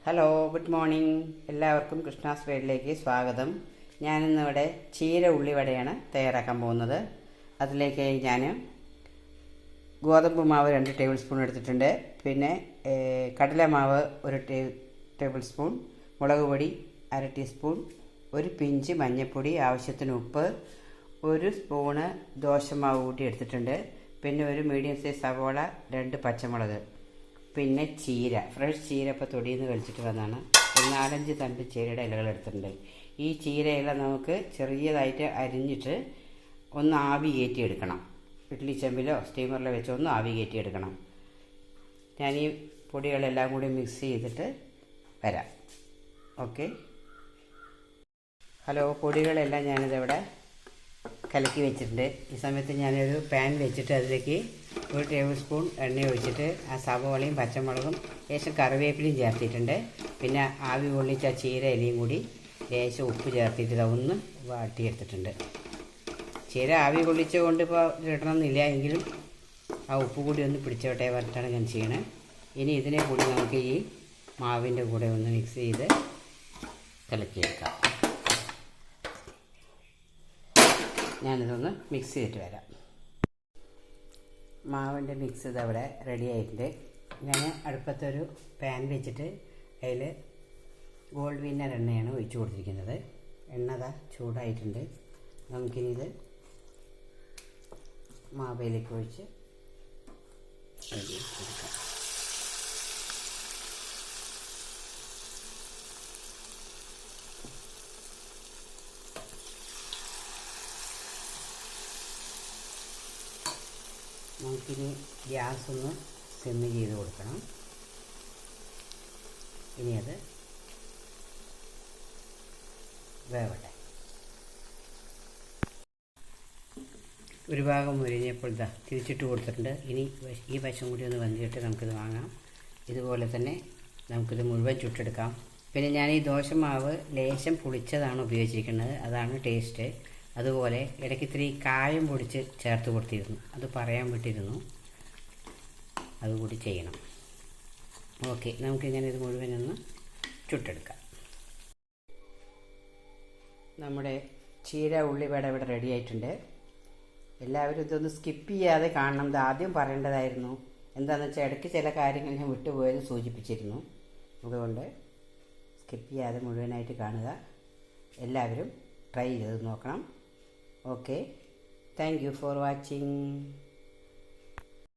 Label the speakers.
Speaker 1: Hello, good morning. എല്ലാവർക്കും കൃഷ്ണാസ് വേഡിലേക്ക് സ്വാഗതം. ഞാനിന്നിവിടെ ചീര ഉള്ളിവടയാണ് തയ്യാറാക്കാൻ പോകുന്നത്. അതിലേക്ക് ഞാൻ ഗോതമ്പ് മാവ് 2 ടേബിൾ സ്പൂൺ എടുത്തിട്ടുണ്ട്. പിന്നെ കടലമാവ് 1 ടേബിൾ സ്പൂൺ, മുളക് പൊടി 1/2 ടീസ്പൂൺ, ഒരു പിഞ്ച് മഞ്ഞൾപ്പൊടി, ആവശ്യത്തിന് ഉപ്പ്, 1 സ്പൂണ് ദോശമാവ് കൂട്ടി എടുത്തിട്ടുണ്ട്. പിന്നെ ഒരു മീഡിയം സൈസ് സവോള, 2 പച്ചമുളക്, പിന്നെ ചീര, ഫ്രഷ് ചീര ഇപ്പോൾ തൊടിയിൽ നിന്ന് കളിച്ചിട്ട് വന്നതാണ്. ഒരു 4-5 തണ്ട് ചീരയുടെ ഇലകൾ എടുത്തിട്ടുണ്ട്. ഈ ചീര ഇല നമുക്ക് ചെറിയതായിട്ട് അരിഞ്ഞിട്ട് ഒന്ന് ആവി കയറ്റി എടുക്കണം. ഇഡ്ഡലി ചെമ്പിലോ സ്റ്റീമറിലോ വെച്ച് ഒന്ന് ആവി കയറ്റി എടുക്കണം. ഞാൻ ഈ പൊടികളെല്ലാം കൂടി മിക്സ് ചെയ്തിട്ട് വരാം. ഓക്കെ. ഹലോ, പൊടികളെല്ലാം ഞാനിതിവിടെ കലക്കി വെച്ചിട്ടുണ്ട്. ഈ സമയത്ത് ഞാനൊരു പാൻ വെച്ചിട്ട് അതിലേക്ക് 1 ടേബിൾ സ്പൂൺ എണ്ണ ഒഴിച്ചിട്ട് ആ സവോളയും പച്ചമുളകും ലേശം കറിവേപ്പിലയും ചേർത്തിട്ടുണ്ട്. പിന്നെ ആവി കൊള്ളിച്ച ചീര ഇലയും കൂടി ലേശം ഉപ്പ് ചേർത്തിട്ട് ഇതൊന്ന് വാട്ടിയെടുത്തിട്ടുണ്ട്. ചീര ആവി കൊള്ളിച്ച് കൊണ്ട് ഇപ്പോൾ ഇടണമെന്നില്ല, എങ്കിലും ആ ഉപ്പ് കൂടി ഒന്ന് പിടിച്ചോട്ടെ പറഞ്ഞിട്ടാണ് ഞാൻ ചെയ്യണത്. ഇനി ഇതിനെ കൂടി നമുക്ക് ഈ മാവിൻ്റെ കൂടെ ഒന്ന് മിക്സ് ചെയ്ത് കലക്കിയെടുക്കാം. ഞാനിതൊന്ന് മിക്സ് ചെയ്തിട്ട് വരാം. മാവിൻ്റെ മിക്സ് ഇതവിടെ റെഡി ആയിട്ടുണ്ട്. ഞാൻ അടുപ്പത്തൊരു പാൻ വെച്ചിട്ട് അതിൽ ഗോൾഡ് വിന്നർ എണ്ണയാണ് ഒഴിച്ചു കൊടുത്തിരിക്കുന്നത്. എണ്ണ ചൂടായിട്ടുണ്ട്. നമുക്കിനി ഇത് മാവയിലേക്ക് ഒഴിച്ച് എടുക്കാം. നമുക്കിനി ഗ്യാസ് ഒന്ന് സിം ചെയ്ത് കൊടുക്കണം. ഇനി അത് വേവട്ടെ. ഒരു ഭാഗം മുരിഞ്ഞപ്പോൾ തിരിച്ചിട്ട് കൊടുത്തിട്ടുണ്ട്. ഇനി ഈ വശം കൂടി ഒന്ന് വെന്തിട്ട് നമുക്കിത് വാങ്ങാം. ഇതുപോലെ തന്നെ നമുക്കിത് മുഴുവൻ ചുട്ടെടുക്കാം. പിന്നെ ഞാൻ ഈ ദോശമാവ് ലേശം പുളിച്ചതാണ് ഉപയോഗിച്ചിരിക്കുന്നത്, അതാണ് ടേസ്റ്റ്. അതുപോലെ ഇടയ്ക്ക് ഇത്തിരി കായം പൊടിച്ച് ചേർത്ത് കൊടുത്തിരുന്നു, അത് പറയാൻ വിട്ടിരുന്നു, അതുകൂടി ചെയ്യണം. ഓക്കെ, നമുക്കിങ്ങനെ ഇത് മുഴുവനൊന്ന് ചുട്ടെടുക്കാം. നമ്മുടെ ചീര ഉള്ളിവട ഇവിടെ റെഡി ആയിട്ടുണ്ട്. എല്ലാവരും ഇതൊന്ന് സ്കിപ്പ് ചെയ്യാതെ കാണണം. ഇത് ആദ്യം പറയേണ്ടതായിരുന്നു. എന്താണെന്ന് വെച്ചാൽ ഇടയ്ക്ക് ചില കാര്യങ്ങൾ ഞാൻ വിട്ടുപോയത് സൂചിപ്പിച്ചിരുന്നു. അതുകൊണ്ട് സ്കിപ്പ് ചെയ്യാതെ മുഴുവനായിട്ട് കാണുക. എല്ലാവരും ട്രൈ ചെയ്ത് നോക്കണം. Okay, thank you for watching.